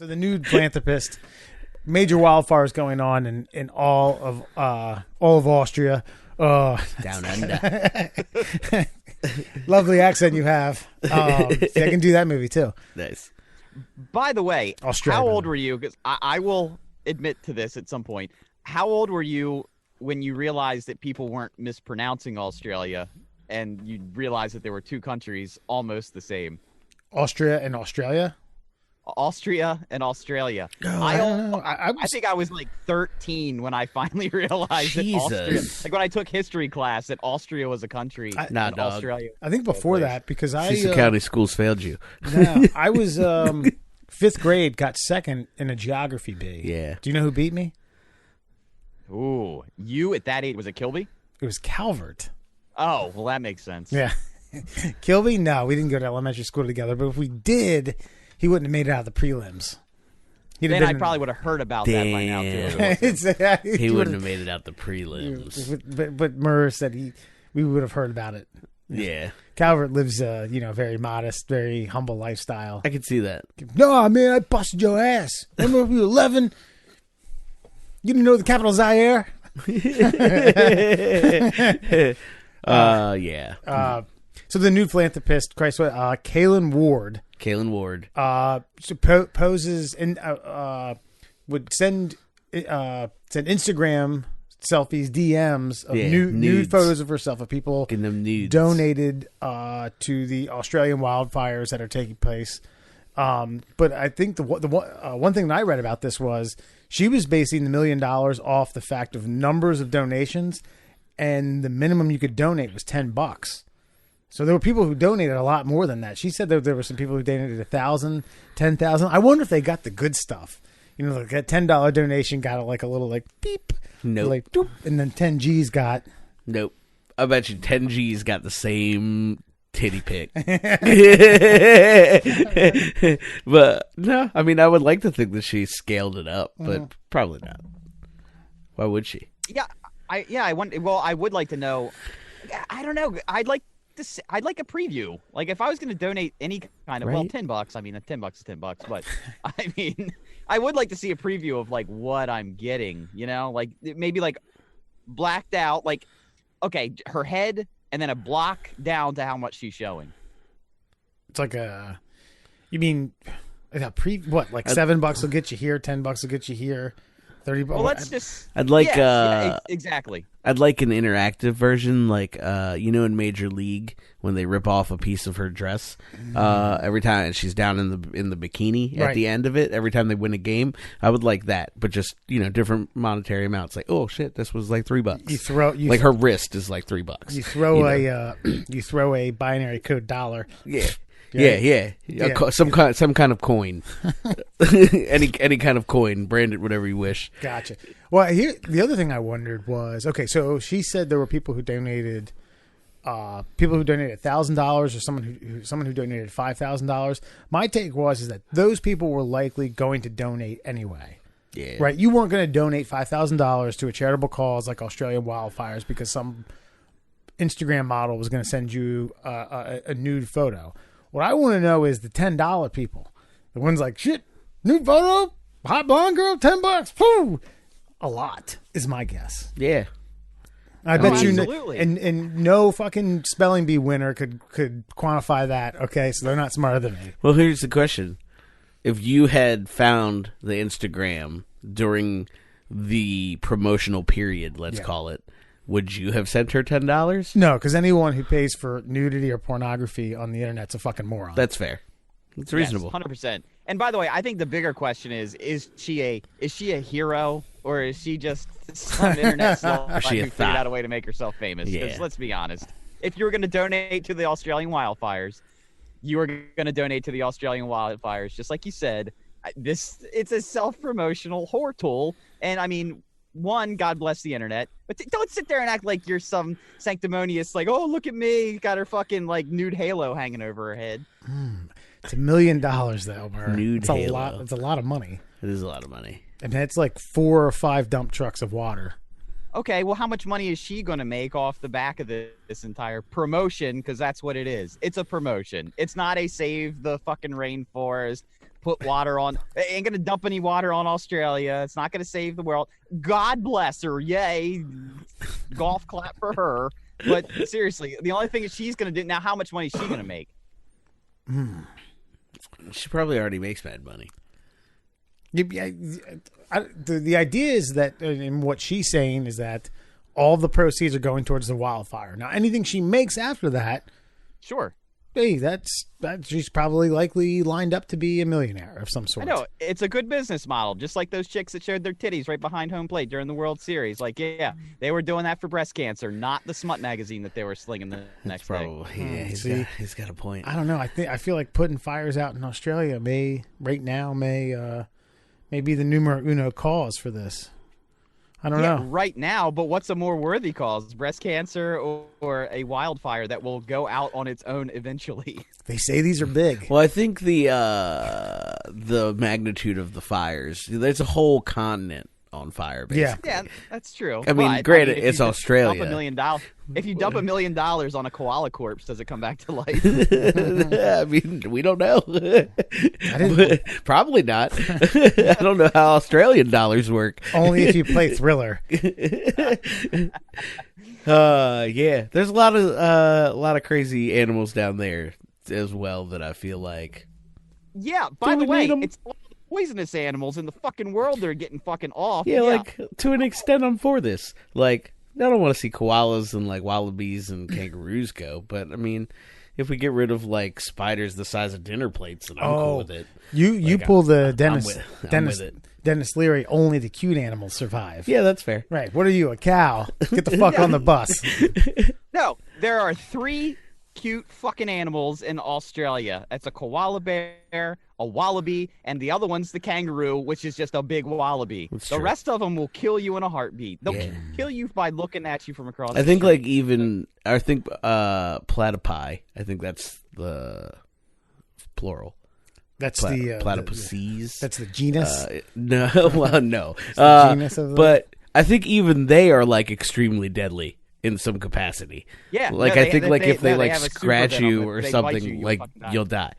So the Nude Philanthropist, major wildfires going on in all of Austria. Down under. Lovely accent you have. I can do that movie too. Nice. By the way, Australia. How old were you? Because I will admit to this at some point. How old were you when you realized that people weren't mispronouncing Australia and you realized that there were two countries almost the same? Austria and Australia? Austria and Australia. Oh, I don't know. I think I was like 13 when I finally realized that Austria, like when I took history class, that Austria was a country. Nah, and dog. Australia. I think before that, because Cecil County schools failed you. No, I was 5th grade, got second in a geography bee. Yeah. Do you know who beat me? Ooh, you at that age, was it Kilby? It was Calvert. Oh, well, that makes sense. Yeah. Kilby? No, we didn't go to elementary school together, but if we did, he wouldn't have made it out of the prelims. Then I probably would have heard about that by now, too. He wouldn't have made it out the prelims. But Murr said we would have heard about it. Yeah. Calvert lives a very modest, very humble lifestyle. I could see that. No, man, I busted your ass. Remember when you were 11? You didn't know the capital Zaire? Yeah. So the Nude Philanthropist, Kaylin Ward. Poses and would send Instagram selfies, DMs of nude photos of herself of people getting them nudes. Donated to the Australian wildfires that are taking place. But I think the one thing that I read about this was she was basing the $1 million off the fact of numbers of donations, and the minimum you could donate was $10. So there were people who donated a lot more than that. She said that there were some people who donated 1,000, 10,000. I wonder if they got the good stuff. You know, like a $10 donation got like a little like beep, nope, like doop, and then 10 G's got nope. I bet you 10 G's got the same titty pic. But no, I mean, I would like to think that she scaled it up, but probably not. Why would she? Yeah, I want. Well, I would like to know. I don't know. I'd like a preview. Like if I was going to donate any kind of Right? well, $10. I mean, $10 is $10, but I mean, I would like to see a preview of like what I'm getting. You know, like maybe like blacked out. Like okay, her head, and then a block down to how much she's showing. It's like you mean like a what? Like $7 will get you here, $10 will get you here, $30. Well, let's just. I'd like exactly. I'd like an interactive version, like in Major League when they rip off a piece of her dress every time she's down in the bikini at the end of it. Every time they win a game, I would like that, but just different monetary amounts. Like, oh shit, this was like $3. Her wrist is like $3. You throw you throw a binary code dollar. Yeah. Yeah. Some kind of coin, any kind of coin, brand it whatever you wish. Gotcha. Well, here the other thing I wondered was so she said there were people who donated, $1,000 or someone who donated $5,000. My take is that those people were likely going to donate anyway. Yeah. Right. You weren't going to donate $5,000 to a charitable cause like Australian wildfires because some Instagram model was going to send you a nude photo. What I want to know is the $10 people. The ones like, shit, nude photo, hot blonde girl, $10. Whew. A lot is my guess. Yeah. I bet you absolutely. And no fucking spelling bee winner could quantify that. Okay, so they're not smarter than me. Well, here's the question. If you had found the Instagram during the promotional period, let's call it, would you have sent her $10? No, because anyone who pays for nudity or pornography on the internet's a fucking moron. That's fair. It's reasonable. 100%. And by the way, I think the bigger question is she a hero or is she just some internet slut who figured out a way to make herself famous? Because let's be honest, if you were going to donate to the Australian wildfires, you were going to donate to the Australian wildfires, just like you said. It's a self-promotional whore tool, and I mean. One, God bless the internet, but don't sit there and act like you're some sanctimonious, like, oh, look at me, got her fucking like nude halo hanging over her head. It's $1 million though, Burr. Nude halo. A lot. It's a lot of money. It is a lot of money. And that's like 4 or 5 dump trucks of water. Okay, well, how much money is she going to make off the back of this entire promotion? Because that's what it is. It's a promotion. It's not a save the fucking rainforest, put water on. Ain't gonna dump any water on Australia. It's not gonna save the world. God bless her. Yay, golf clap for her. But seriously, the only thing she's gonna do now. How much money is she gonna make? She probably already makes mad money. The idea is that, and what she's saying is that all the proceeds are going towards the wildfire. Now, anything she makes after that, sure. Hey, that she's probably likely lined up to be a millionaire of some sort. I know. It's a good business model, just like those chicks that showed their titties right behind home plate during the World Series. Like, yeah, they were doing that for breast cancer, not the smut magazine that they were slinging the next day. Yeah, he's got a point. I don't know. I feel like putting fires out in Australia may be the numero uno cause for this. I don't know. Right now, but what's a more worthy cause? Breast cancer or a wildfire that will go out on its own eventually? They say these are big. Well, I think the magnitude of the fires, there's a whole continent on fire, basically. Yeah, that's true. I mean, granted, it's Australia. If you dump $1 million on a koala corpse, does it come back to life? I mean, we don't know. Probably not. I don't know how Australian dollars work. Only if you play Thriller. Yeah, there's a lot of crazy animals down there as well that I feel like. Yeah, by the way, it's all the poisonous animals in the fucking world that are getting fucking off. Yeah, like, to an extent, I'm for this. Like, I don't want to see koalas and, like, wallabies and kangaroos go, but, I mean, if we get rid of, like, spiders the size of dinner plates, then I'm cool with it. You pull the Dennis with it. Dennis Leary, only the cute animals survive. Yeah, that's fair. Right. What are you, a cow? Get the fuck on the bus. No, there are 3 cute fucking animals in Australia. That's a koala bear, a wallaby, and the other one's the kangaroo, which is just a big wallaby. The rest of them will kill you in a heartbeat. They'll kill you by looking at you from across the street. Platypi, I think that's the plural. That's the platypuses. That's the genus. No, well, no. The genus of them? But I think even they are like extremely deadly in some capacity. Yeah, like no, I think like if they like have a scratch super you venom, or if they something, bite you, like you'll you'll die.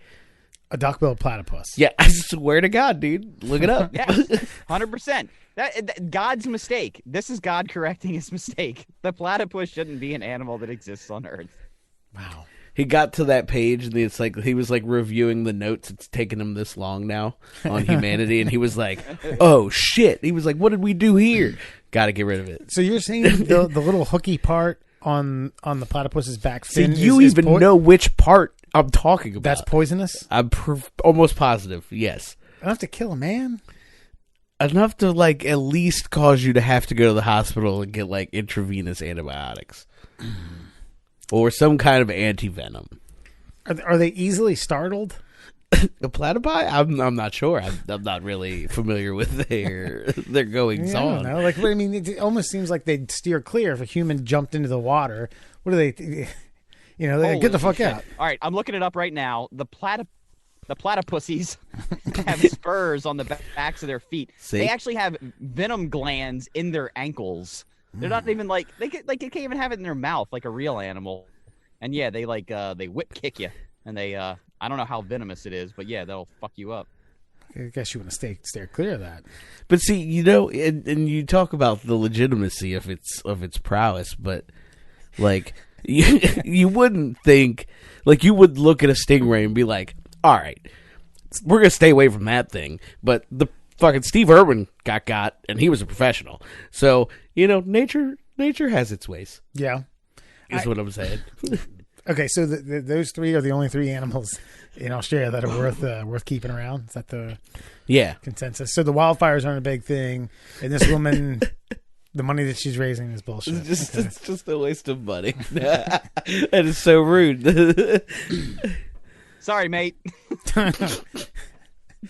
A duck-billed platypus. Yeah, I swear to God, dude, look it up. Yeah, 100%. That God's mistake. This is God correcting his mistake. The platypus shouldn't be an animal that exists on Earth. Wow. He got to that page and it's like he was like reviewing the notes. It's taken him this long now on humanity, and he was like, "Oh shit!" He was like, "What did we do here? Got to get rid of it." So you're saying the little hooky part on the platypus's back fin? So you even know which part I'm talking about? That's poisonous? I'm almost positive. Yes. Enough to kill a man? Enough to like at least cause you to have to go to the hospital and get like intravenous antibiotics. Or some kind of anti-venom. Are they easily startled? The platypi? I'm not sure. I'm not really familiar with their goings on. I don't know. Like, I mean, it almost seems like they'd steer clear if a human jumped into the water. What do they? You know, they get the fuck out. All right, I'm looking it up right now. The platypussies have spurs on the backs of their feet. See? They actually have venom glands in their ankles. They're not even like they can't even have it in their mouth like a real animal. And yeah, they they whip kick you, and they I don't know how venomous it is, but yeah, they'll fuck you up. I guess you want to steer clear of that. But see, you know, and you talk about the legitimacy of its prowess, but like you wouldn't think, like, you would look at a stingray and be like, all right, we're gonna stay away from that thing, but the fucking Steve Irwin got, and he was a professional. So, you know, nature has its ways. Yeah. Is what I'm saying. Okay, so those 3 are the only 3 animals in Australia that are worth keeping around. Is that the consensus? So the wildfires aren't a big thing, and this woman, the money that she's raising is bullshit. It's just a waste of money. That is so rude. Sorry, mate.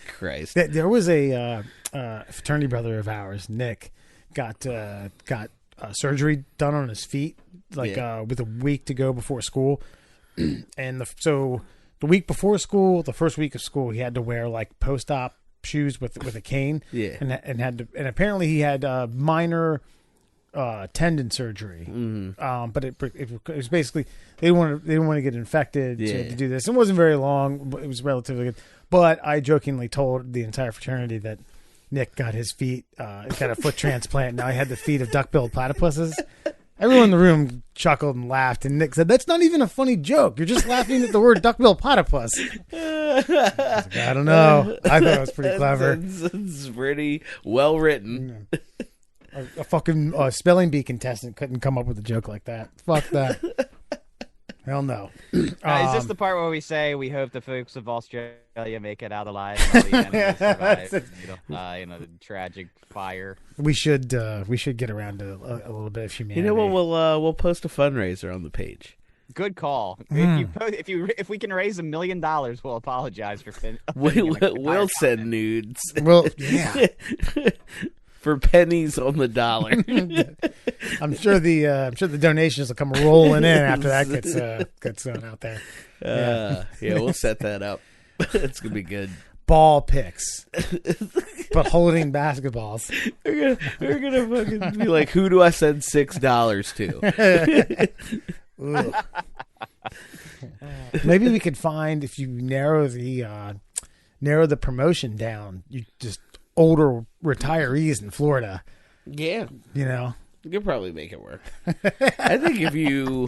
Christ. There was a fraternity brother of ours, Nick, got surgery done on his feet, with a week to go before school. And so the week before school, the first week of school, he had to wear like post-op shoes with a cane. Yeah. And apparently he had minor tendon surgery. But it was basically they didn't want to get infected to do this. It wasn't very long, but it was relatively good. But I jokingly told the entire fraternity that Nick got his feet, got a foot transplant. Now he had the feet of duck-billed platypuses. Everyone in the room chuckled and laughed, and Nick said, "That's not even a funny joke. You're just laughing at the word duck-billed platypus." I don't know. I thought it was pretty clever. It's pretty well written. A fucking spelling bee contestant couldn't come up with a joke like that. Fuck that. Hell no. Is this the part where we say we hope the folks of Australia make it out alive and all the animals survive? The tragic fire. We should get around to a little bit of humanity. You know what? We'll post a fundraiser on the page. Good call. If we can raise $1 million, we'll apologize for. We'll send nudes. Well, yeah. For pennies on the dollar. I'm sure the donations will come rolling in after that gets thrown out there. Yeah, we'll set that up. It's gonna be good. Ball picks, but holding basketballs. We're gonna fucking be like, who do I send $6 to? Maybe we could find, if you narrow the promotion down, you just older retirees in Florida. Yeah. You know? You could probably make it work. I think if you...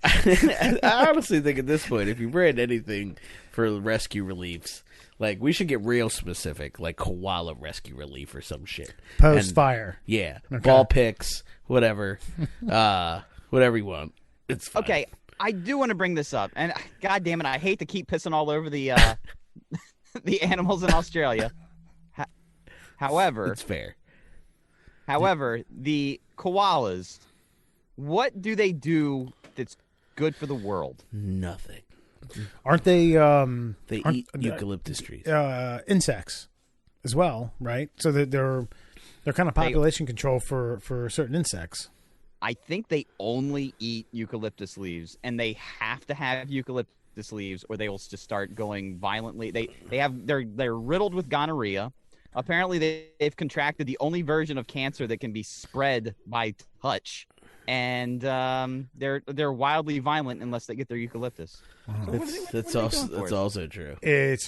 I honestly think at this point, if you brand anything for rescue reliefs, like, we should get real specific, like koala rescue relief or some shit. Post-fire. Yeah. Okay. Ball picks, whatever. Whatever you want. It's fine. Okay, I do want to bring this up, and God damn it, I hate to keep pissing all over the the animals in Australia. However, it's fair. However, the koalas, what do they do that's good for the world? Nothing. Aren't they? They eat eucalyptus trees. Insects, as well, right? So that they're kind of population control for certain insects. I think they only eat eucalyptus leaves, and they have to have eucalyptus leaves, or they will just start going violently. They're riddled with gonorrhea. Apparently, they've contracted the only version of cancer that can be spread by touch, and they're wildly violent unless they get their eucalyptus. That's also true. Like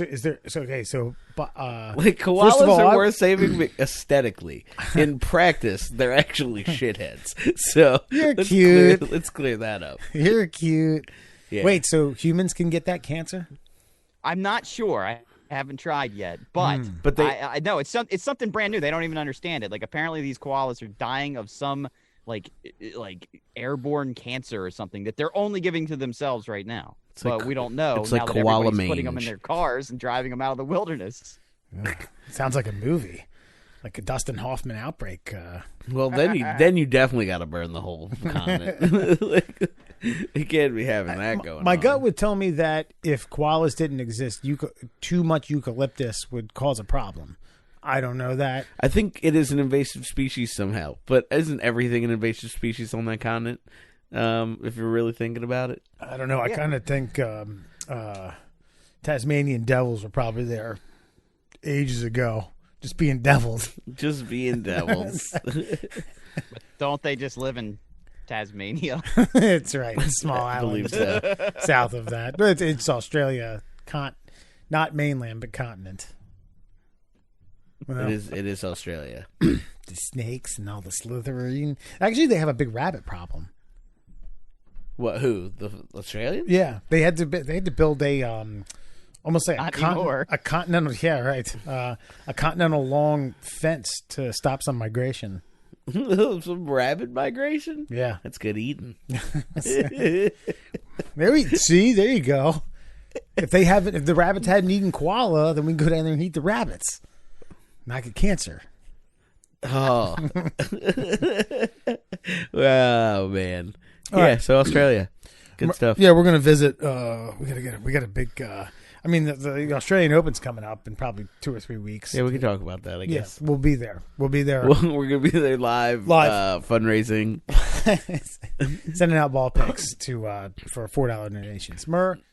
koalas are worth saving aesthetically. In practice, they're actually shitheads. So you're cute. Let's clear that up. You're cute. Yeah. Wait, so humans can get that cancer? I'm not sure. I haven't tried yet, but I know it's something brand new. They don't even understand it. Like, apparently these koalas are dying of some like airborne cancer or something that they're only giving to themselves right now. But we don't know. It's now like that koala everybody's mange. putting them in their cars and driving them out of the wilderness. Sounds like a movie, like a Dustin Hoffman outbreak. Well, then you definitely got to burn the whole continent. You can't be having that going on. My gut would tell me that if koalas didn't exist, too much eucalyptus would cause a problem. I don't know that. I think it is an invasive species somehow, but isn't everything an invasive species on that continent? If you're really thinking about it, I don't know. I kind of think Tasmanian devils were probably there ages ago, just being devils. Just being devils. But don't they just live in Tasmania? It's right. Small island south of that. But it's Australia, not mainland, but continent. Well, it is Australia. The snakes and all the slithering. Actually, they have a big rabbit problem. What? Who? The Australians? Yeah, they had to build a almost like a continental. Yeah, right. A continental long fence to stop some migration. Some rabbit migration? Yeah. That's good eating. There you go. If the rabbits hadn't eaten koala, then we can go down there and eat the rabbits. Not get cancer. Oh. Oh, man. Yeah, so Australia. Good stuff. Yeah, we're going to visit. We got a big... I mean, the Australian Open's coming up in probably 2 or 3 weeks. Yeah, we can talk about that, I guess. Yeah, we'll be there. We're going to be there live. Fundraising. Sending out ball picks for $4 donations.